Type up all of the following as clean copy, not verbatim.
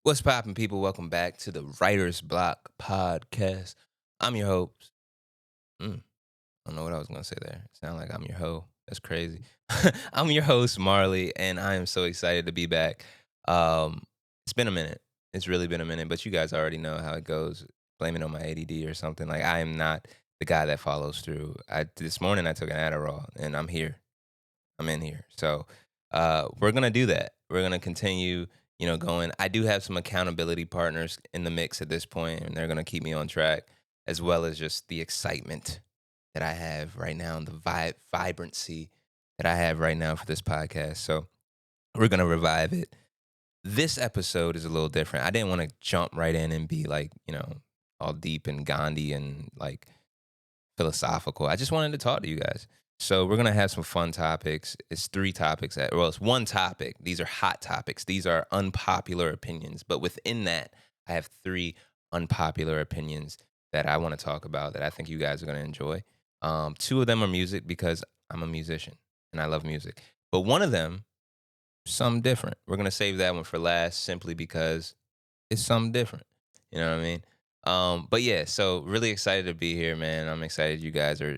What's poppin', people? Welcome back to the Writer's Block podcast. I'm your host. I don't know what I was gonna say there. Sound like I'm your hoe. That's crazy. I'm your host, Marley, and I am so excited to be back. It's been a minute. It's really been a minute, but you guys already know how it goes. Blame it on my ADD or something. Like I am not the guy that follows through. I this morning I took an Adderall and I'm here. I'm in here. So we're gonna do that. We're gonna continue, going. I do have some accountability partners in the mix at this point, and they're gonna keep me on track, as well as just the excitement that I have right now and the vibrancy that I have right now for this podcast. So we're gonna revive it. This episode is a little different. I didn't want to jump right in and be like, all deep and Gandhi and like philosophical. I just wanted to talk to you guys. So we're gonna have some fun topics. It's three topics. It's one topic. These are hot topics. These are unpopular opinions. But within that, I have three unpopular opinions that I want to talk about that I think you guys are gonna enjoy. Two of them are music because I'm a musician and I love music. But one of them, something different. We're gonna save that one for last simply because it's something different. You know what I mean? But yeah, so really excited to be here, man. I'm excited you guys are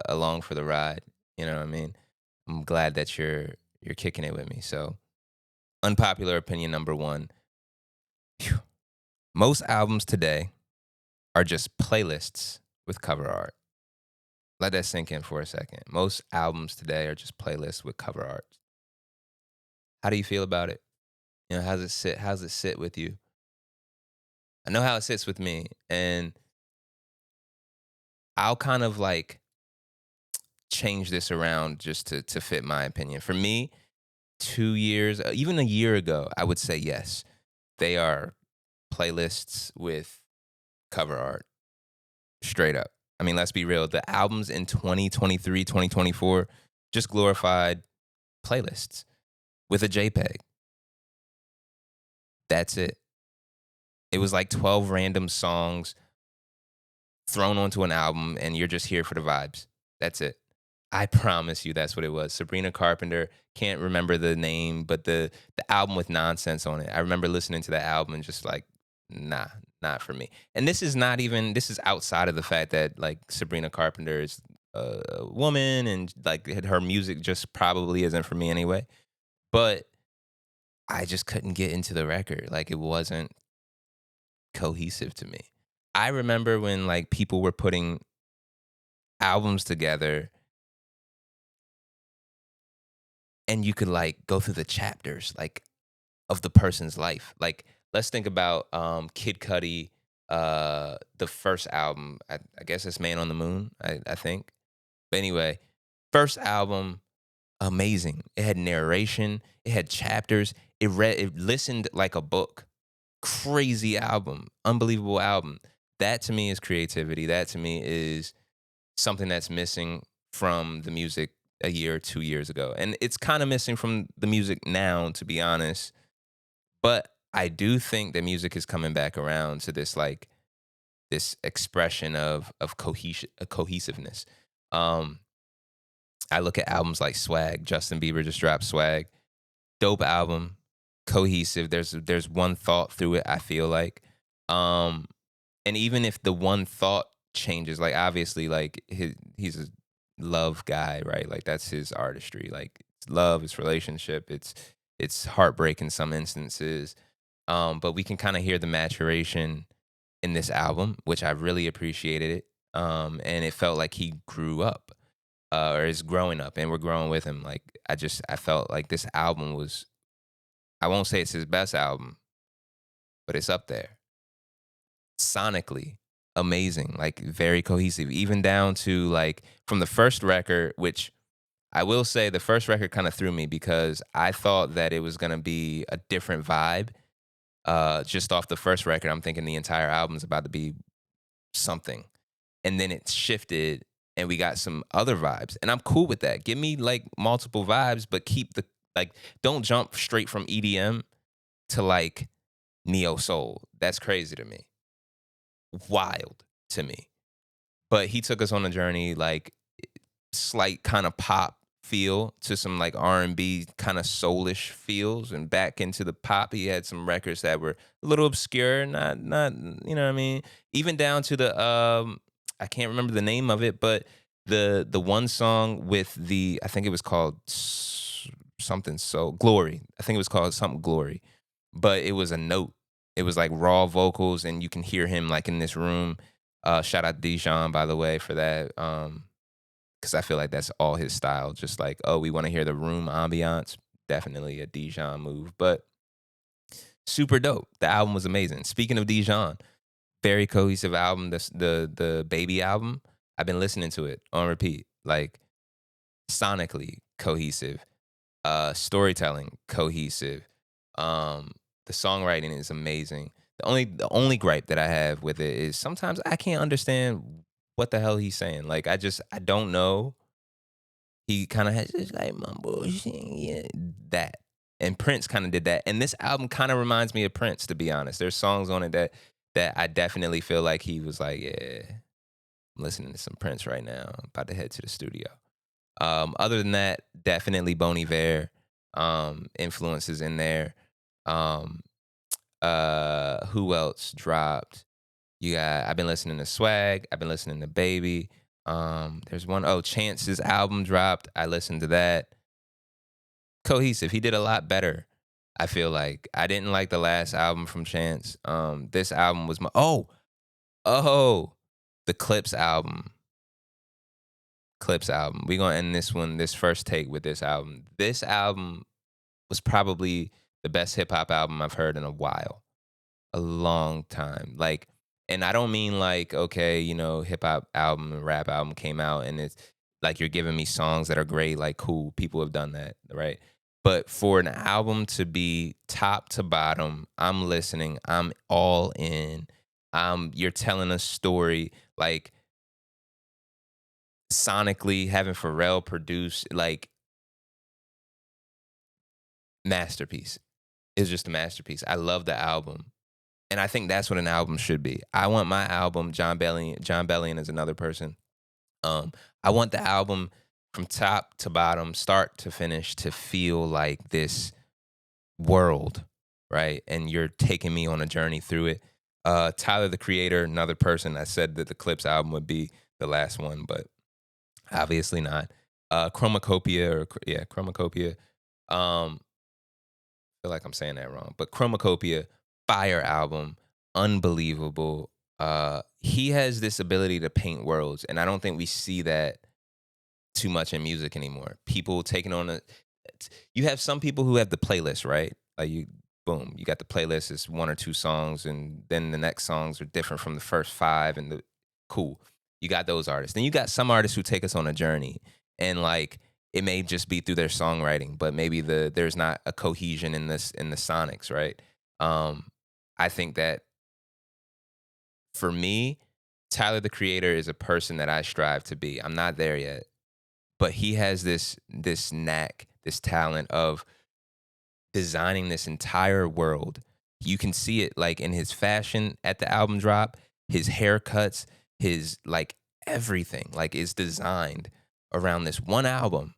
along for the ride. You know what I mean? I'm glad that you're kicking it with me. So, unpopular opinion number one: phew, most albums today are just playlists with cover art. Let that sink in for a second. Most albums today are just playlists with cover art. How do you feel about it? How's it sit? How's it sit with you? I know how it sits with me, and I'll kind of like change this around just to fit my opinion. For me, 2 years, even a year ago, I would say yes. They are playlists with cover art, straight up. I mean, let's be real. The albums in 2023, 2024, just glorified playlists with a JPEG. That's it. It was like 12 random songs thrown onto an album, and you're just here for the vibes. That's it. I promise you that's what it was. Sabrina Carpenter, can't remember the name, but the album with nonsense on it. I remember listening to that album and just like, nah, not for me. And this is outside of the fact that like Sabrina Carpenter is a woman and like her music just probably isn't for me anyway. But I just couldn't get into the record. Like it wasn't cohesive to me. I remember when like people were putting albums together and you could like go through the chapters like of the person's life. Like let's think about Kid Cudi, the first album. I guess it's Man on the Moon. I think. But anyway, first album, amazing. It had narration. It had chapters. It listened like a book. Crazy album, unbelievable album. That to me is creativity. That to me is something that's missing from the music a year or 2 years ago. And it's kind of missing from the music now, to be honest. But I do think that music is coming back around to this like this expression of cohesiveness. Um, I look at albums like Swag. Justin Bieber just dropped Swag. Dope album, cohesive. There's one thought through it, I feel like. Um, and even if the one thought changes, like obviously like he's a love guy, right? Like that's his artistry. Like it's love, it's relationship, it's heartbreak in some instances. But we can kind of hear the maturation in this album, which I really appreciated it. And it felt like he grew up, or is growing up, and we're growing with him. Like I felt like this album was. I won't say it's his best album, but it's up there. Sonically, amazing, like very cohesive, even down to like from the first record, which I will say the first record kind of threw me because I thought that it was gonna be a different vibe. Just off the first record, I'm thinking the entire album's about to be something. And then it shifted and we got some other vibes. And I'm cool with that. Give me like multiple vibes, but keep the like don't jump straight from EDM to like neo soul. That's crazy to me. Wild to me. But he took us on a journey like slight kind of pop feel to some like R&B kind of soulish feels and back into the pop. He had some records that were a little obscure, not you know what I mean? Even down to the I can't remember the name of it, but the one song with the I think it was called something so Glory. I think it was called something Glory. But it was a note. It was like raw vocals and you can hear him like in this room. Shout out Dijon by the way for that. Because I feel like that's all his style. Just like, oh, we want to hear the room ambiance. Definitely a Dijon move, but super dope. The album was amazing. Speaking of Dijon, very cohesive album. The baby album. I've been listening to it on repeat. Like sonically cohesive, storytelling cohesive. Um, the songwriting is amazing. The only gripe that I have with it is sometimes I can't understand what the hell he's saying. Like I don't know. He kinda has this like mumble yeah, that. And Prince kinda did that. And this album kinda reminds me of Prince, to be honest. There's songs on it that I definitely feel like he was like, "Yeah, I'm listening to some Prince right now. I'm about to head to the studio." Other than that, definitely Bon Iver, influences in there. Um, who else dropped? You got I've been listening to Swag, I've been listening to Baby. There's one oh Chance's album dropped. I listened to that. Cohesive. He did a lot better. I feel like I didn't like the last album from Chance. This album was my oh the Clips album. Clips album. We gonna end this first take with this album. This album was probably the best hip hop album I've heard in a while. A long time. Like, and I don't mean like, okay, hip hop album and rap album came out and it's like you're giving me songs that are great, like cool, people have done that, right? But for an album to be top to bottom, I'm listening, I'm all in. You're telling a story, like sonically having Pharrell produce, like masterpiece. It's just a masterpiece. I love the album. And I think that's what an album should be. I want my album, John Bellion is another person. I want the album from top to bottom, start to finish, to feel like this world, right? And you're taking me on a journey through it. Tyler the Creator, another person. I said that the Clips album would be the last one, but obviously not. Chromacopia. Um, feel like I'm saying that wrong, but Chromacopia, fire album, unbelievable. He has this ability to paint worlds, and I don't think we see that too much in music anymore. People taking on you have some people who have the playlist, right? Like boom, you got the playlist. It's one or two songs, and then the next songs are different from the first five, and cool. You got those artists. Then you got some artists who take us on a journey, and like it may just be through their songwriting, but maybe there's not a cohesion in the sonics, right? Um, I think that for me, Tyler the Creator is a person that I strive to be. I'm not there yet, but he has this knack, this talent of designing this entire world. You can see it like in his fashion at the album drop, his haircuts, his like everything like is designed around this one album,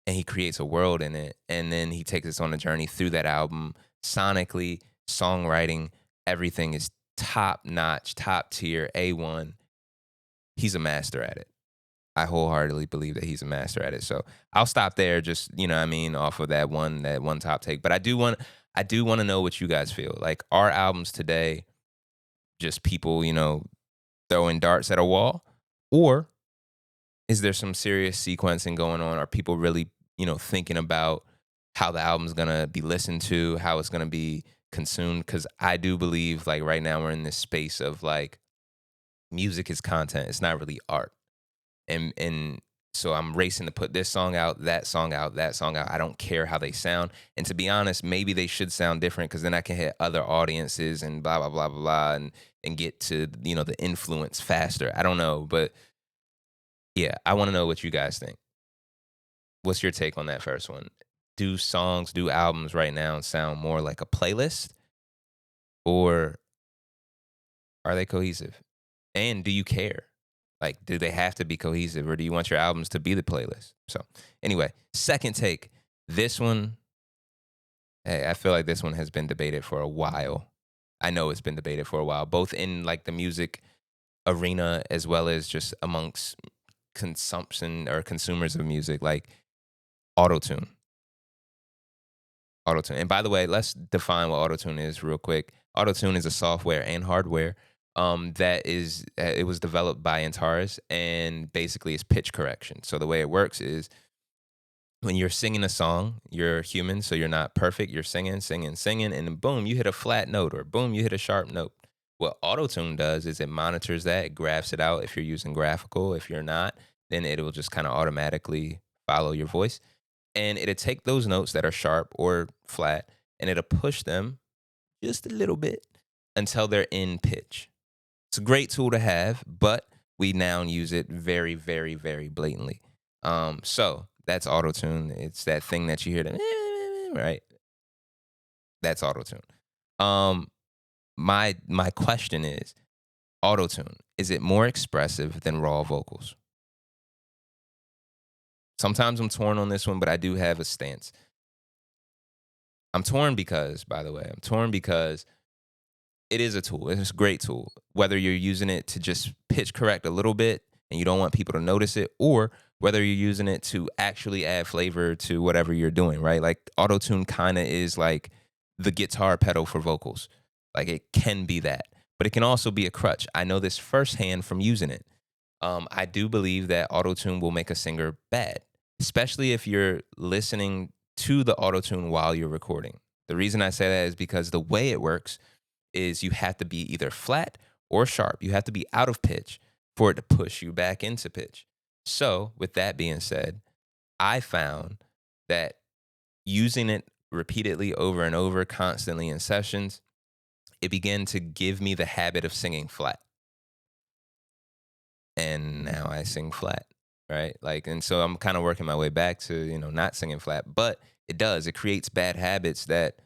and he creates a world in it, and then he takes us on a journey through that album sonically, songwriting, everything is top notch, top tier, A1. He's a master at it. I wholeheartedly believe that he's a master at it. So I'll stop there, just you know what I mean, off of that one top take. But I do want to know what you guys feel. Like are albums today just people, throwing darts at a wall? Or is there some serious sequencing going on? Are people really, thinking about how the album's gonna be listened to, how it's gonna be consumed? Because I do believe like right now we're in this space of like music is content. It's not really art. And so I'm racing to put this song out, that song out, that song out. I don't care how they sound. And to be honest, maybe they should sound different because then I can hit other audiences and blah blah blah blah blah and get to the influence faster. I don't know, but yeah, I want to know what you guys think. What's your take on that first one? Do albums right now sound more like a playlist, or are they cohesive? And do you care? Like, do they have to be cohesive, or do you want your albums to be the playlist? So, anyway, second take. This one, hey, I feel like this one has been debated for a while. I know it's been debated for a while, both in like the music arena as well as just amongst consumption or consumers of music, like autotune. Autotune. And by the way, let's define what autotune is real quick. Autotune is a software and hardware that is it was developed by Antares, and basically it's pitch correction. So the way it works is when you're singing a song, you're human, so you're not perfect. You're singing, singing, singing, and then boom, you hit a flat note, or boom, you hit a sharp note. What autotune does is it monitors that, it grabs it out if you're using graphical. If you're not, then it will just kind of automatically follow your voice. And it'll take those notes that are sharp or flat, and it'll push them just a little bit until they're in pitch. It's a great tool to have, but we now use it very, very, very blatantly. So that's autotune. It's that thing that you hear that right. That's autotune. Um, my question is, autotune, is it more expressive than raw vocals? Sometimes I'm torn on this one, but I do have a stance. I'm torn because, by the way, I'm torn because it is a tool. It's a great tool. Whether you're using it to just pitch correct a little bit and you don't want people to notice it, or whether you're using it to actually add flavor to whatever you're doing, right? Like autotune kind of is like the guitar pedal for vocals. Like it can be that, but it can also be a crutch. I know this firsthand from using it. I do believe that autotune will make a singer bad, especially if you're listening to the autotune while you're recording. The reason I say that is because the way it works is you have to be either flat or sharp. You have to be out of pitch for it to push you back into pitch. So, with that being said, I found that using it repeatedly over and over, constantly in sessions, it began to give me the habit of singing flat. And now I sing flat, right? Like, and so I'm kind of working my way back to, not singing flat, but it creates bad habits that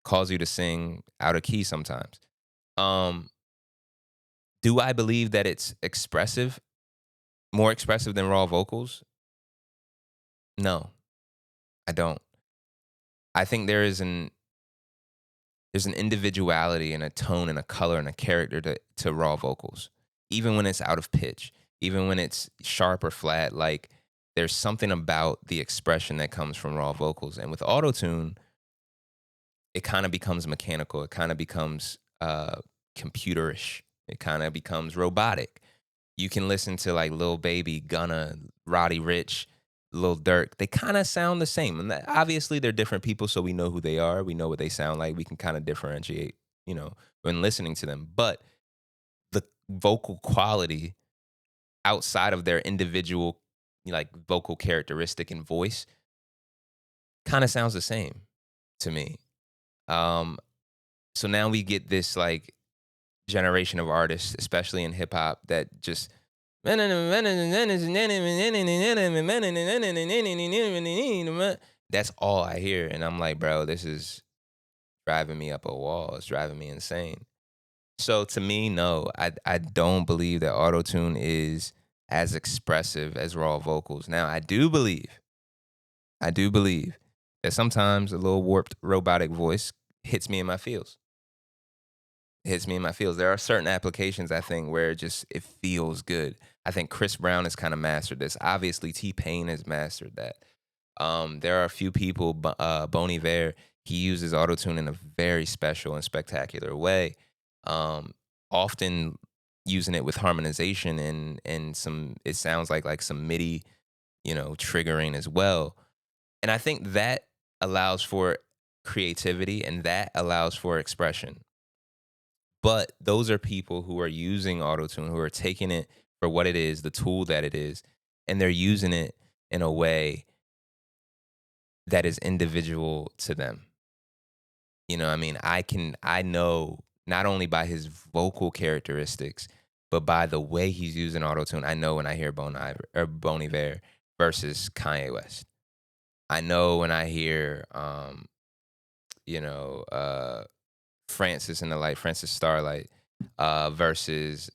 cause you to sing out of key sometimes. Um, Do I believe that it's expressive, more expressive than raw vocals? No, I don't. I think there's an individuality and a tone and a color and a character to raw vocals. Even when it's out of pitch, even when it's sharp or flat, like there's something about the expression that comes from raw vocals. And with autotune, it kind of becomes mechanical. It kind of becomes computerish. It kind of becomes robotic. You can listen to like Lil Baby, Gunna, Roddy Rich, Lil Durk. They kind of sound the same. And obviously, they're different people, so we know who they are. We know what they sound like. We can kind of differentiate, when listening to them. But the vocal quality outside of their individual, like vocal characteristic and voice, kind of sounds the same to me. Um, so now we get this like generation of artists, especially in hip hop, that just that's all I hear. And I'm like, bro, this is driving me up a wall. It's driving me insane. So to me, no, I don't believe that autotune is as expressive as raw vocals. Now, I do believe that sometimes a little warped robotic voice hits me in my feels. Hits me in my feels. There are certain applications I think where it feels good. I think Chris Brown has kind of mastered this. Obviously, T Pain has mastered that. There are a few people, Bon Iver, he uses autotune in a very special and spectacular way. Um, Often using it with harmonization and some, it sounds like some MIDI, triggering as well. And I think that allows for creativity and that allows for expression. But those are people who are using autotune, who are taking it for what it is, the tool that it is, and they're using it in a way that is individual to them. I mean, I know not only by his vocal characteristics, but by the way he's using autotune. I know when I hear Bon Iver versus Kanye West. I know when I hear you know, Francis in the Light, Francis Starlight, versus,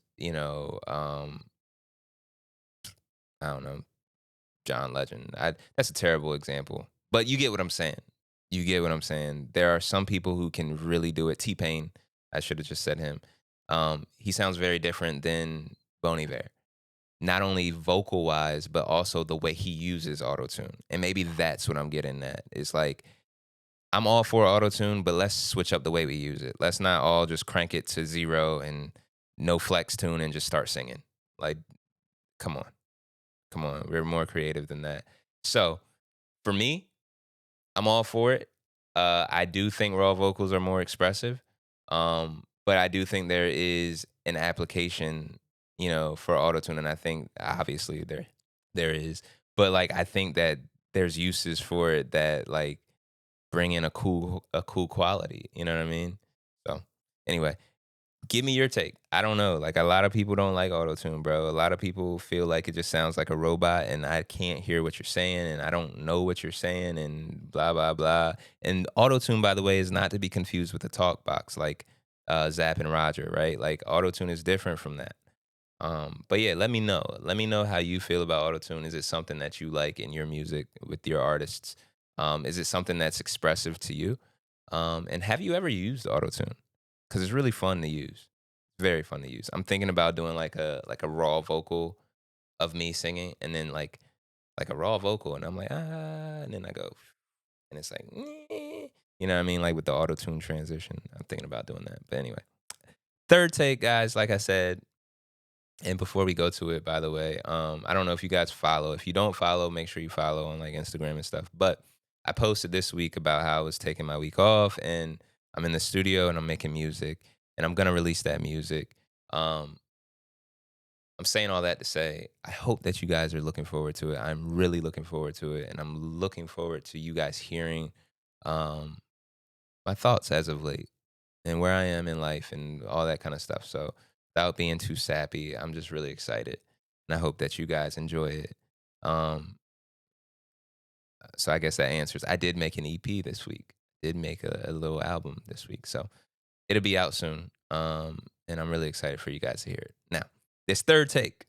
I don't know, John Legend. That's a terrible example, but you get what I'm saying. You get what I'm saying. There are some people who can really do it. T-Pain, I should have just said him. He sounds very different than Bon Iver. Not only vocal wise, but also the way he uses autotune. And maybe that's what I'm getting at. It's like I'm all for autotune, but let's switch up the way we use it. Let's not all just crank it to zero and no flex tune and just start singing. Like, come on. Come on. We're more creative than that. So for me, I'm all for it. I do think raw vocals are more expressive. But I do think there is an application, for autotune, and I think obviously there is. But like I think that there's uses for it that like bring in a cool quality. You know what I mean? So anyway, give me your take. I don't know. Like a lot of people don't like autotune, bro. A lot of people feel like it just sounds like a robot and I can't hear what you're saying and I don't know what you're saying and blah blah blah. And autotune, by the way, is not to be confused with the talk box like Zap and Roger, right? Like autotune is different from that. But yeah, let me know. Let me know how you feel about autotune. Is it something that you like in your music with your artists? Is it something that's expressive to you? And have you ever used autotune? Because it's really fun to use. Very fun to use. I'm thinking about doing like a raw vocal of me singing, and then like a raw vocal, and I'm like and then I go, and it's like, you know what I mean, like with the autotune transition. I'm thinking about doing that. But anyway, third take, guys. Like I said, and before we go to it, by the way, I don't know if you guys follow. If you don't follow, make sure you follow on like Instagram and stuff. But I posted this week about how I was taking my week off and I'm in the studio and I'm making music and I'm gonna release that music. Um, I'm saying all that to say I hope that you guys are looking forward to it. I'm really looking forward to it, and I'm looking forward to you guys hearing um, my thoughts as of late and where I am in life and all that kind of stuff. So without being too sappy, I'm just really excited. And I hope that you guys enjoy it. Um, so I guess that answers. I did make an EP this week. Did make a little album this week. So it'll be out soon. And I'm really excited for you guys to hear it. Now, this third take.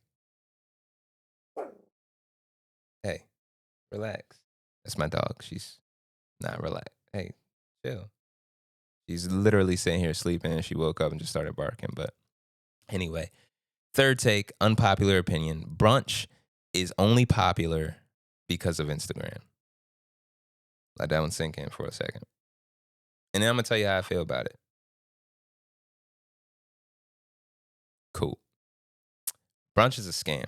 Hey, relax. That's my dog. She's not relaxed. Hey, chill. She's literally sitting here sleeping and she woke up and just started barking. But anyway, third take, unpopular opinion. Brunch is only popular because of Instagram. Let that one sink in for a second. And then I'm going to tell you how I feel about it. Cool. Brunch is a scam.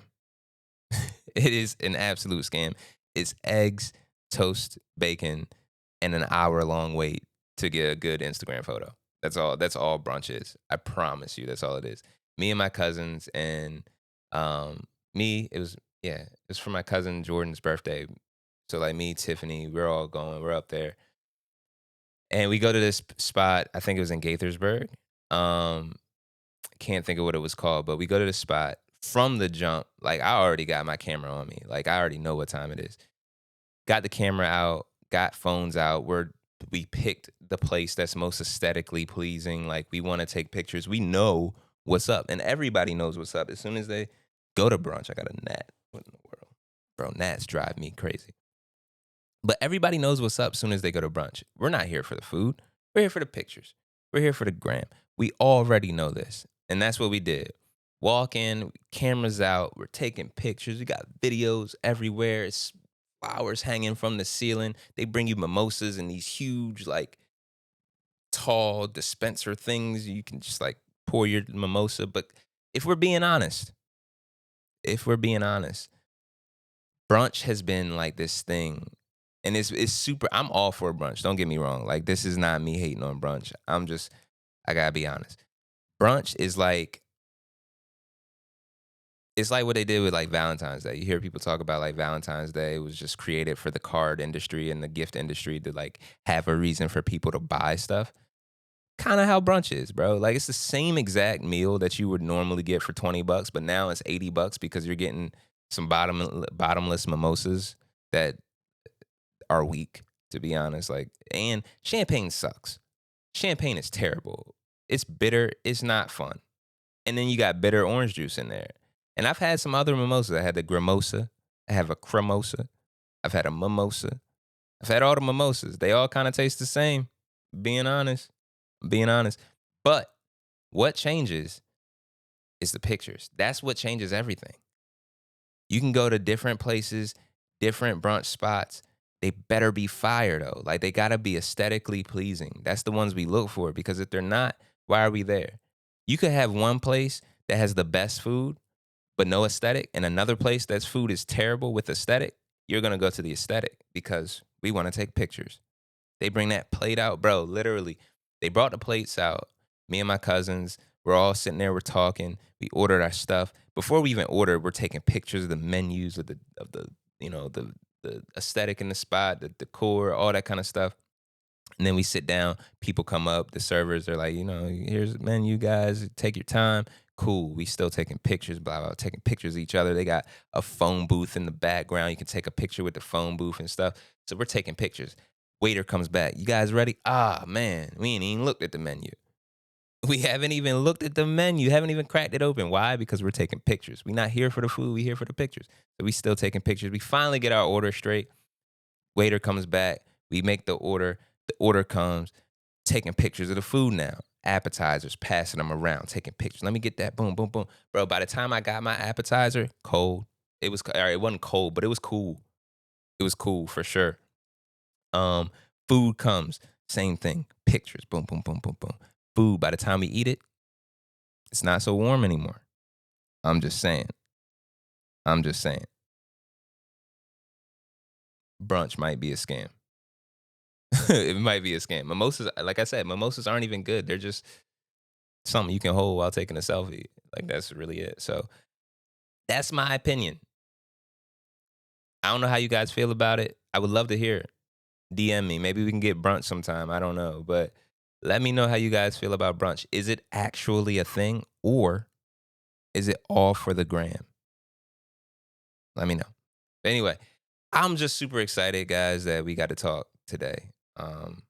It is an absolute scam. It's eggs, toast, bacon, and an hour-long wait to get a good Instagram photo. That's all brunch is. I promise you that's all it is. Me and my cousins and it was yeah, it was for my cousin Jordan's birthday. So like me, Tiffany, we're all going, we're up there. And we go to this spot, I think it was in Gaithersburg. Um can't think of what it was called, but we go to the spot from the jump. Like I already got my camera on me. Like I already know what time it is. Got the camera out, got phones out. We picked the place that's most aesthetically pleasing. Like we want to take pictures. We know what's up, and everybody knows what's up. As soon as they go to brunch, I got a gnat. What in the world, bro? Gnats drive me crazy. But everybody knows what's up as soon as they go to brunch. We're not here for the food. We're here for the pictures. We're here for the gram. We already know this. And that's what we did. Walk in, cameras out, we're taking pictures. We got videos everywhere. It's flowers hanging from the ceiling. They bring you mimosas in these huge, like, tall dispenser things. You can just like pour your mimosa. But if we're being honest, if we're being honest, brunch has been like this thing. And it's super. I'm all for brunch. Don't get me wrong. Like this is not me hating on brunch. I gotta be honest. Brunch is like it's like what they did with like Valentine's Day. You hear people talk about like Valentine's Day was just created for the card industry and the gift industry to like have a reason for people to buy stuff. Kind of how brunch is, bro. Like it's the same exact meal that you would normally get for $20, but now it's $80 because you're getting some bottomless mimosas that are weak, to be honest. Like, and champagne sucks. Champagne is terrible. It's bitter. It's not fun. And then you got bitter orange juice in there. And I've had some other mimosas. I had the Gramosa. I have a cremosa. I've had a mimosa. I've had all the mimosas. They all kind of taste the same. Being honest, being honest. But what changes is the pictures. That's what changes everything. You can go to different places, different brunch spots. They better be fire though. Like they gotta be aesthetically pleasing. That's the ones we look for because if they're not, why are we there? You could have one place that has the best food, but no aesthetic, and another place that's food is terrible with aesthetic. You're gonna go to the aesthetic because we want to take pictures. They bring that plate out, bro. Literally, they brought the plates out. Me and my cousins, we're all sitting there, we're talking. We ordered our stuff. Before we even ordered, we're taking pictures of the menus of the the aesthetic in the spot, the decor, all that kind of stuff. And then we sit down, people come up, the servers are like, here's the menu, guys, take your time. Cool. We still taking pictures, blah, blah, taking pictures of each other. They got a phone booth in the background. You can take a picture with the phone booth and stuff. So we're taking pictures. Waiter comes back. You guys ready? Ah, man, we ain't even looked at the menu. We haven't even looked at the menu, haven't even cracked it open. Why? Because we're taking pictures. We're not here for the food, we here for the pictures. So we still taking pictures. We finally get our order straight. Waiter comes back. We make the order. The order comes. Taking pictures of the food now. Appetizers, passing them around, taking pictures. Let me get that. Boom, boom, boom. Bro, by the time I got my appetizer, cold. It wasn't cold, but it was cool. It was cool for sure. Um, Food comes, same thing. Pictures, boom, boom, boom, boom, boom. Food, by the time we eat it, it's not so warm anymore. I'm just saying. I'm just saying. Brunch might be a scam. It might be a scam. Mimosas, like I said, mimosas aren't even good. They're just something you can hold while taking a selfie. Like that's really it. So that's my opinion. I don't know how you guys feel about it. I would love to hear it. DM me. Maybe we can get brunch sometime. I don't know. But let me know how you guys feel about brunch. Is it actually a thing or is it all for the gram? Let me know. But anyway, I'm just super excited, guys, that we got to talk today. Um,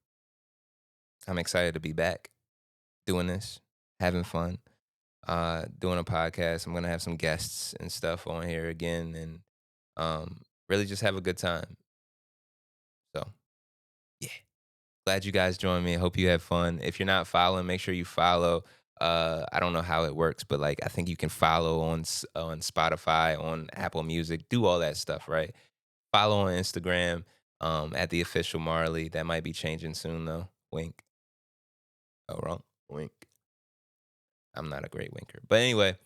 I'm excited to be back doing this, having fun, doing a podcast. I'm gonna have some guests and stuff on here again, and really just have a good time. So yeah, glad you guys joined me. I hope you had fun. If you're not following, make sure you follow. I don't know how it works, but like I think you can follow on Spotify, on Apple Music, do all that stuff, right? Follow on Instagram at the official Marley. That might be changing soon though. Wink. Oh, wrong. Wink. I'm not a great winker, but anyway.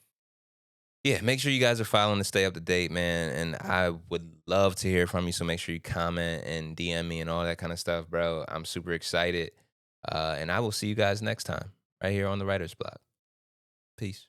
Yeah, make sure you guys are following to stay up to date, man. And I would love to hear from you. So make sure you comment and DM me and all that kind of stuff, bro. I'm super excited. And I will see you guys next time right here on the Writer's Block. Peace.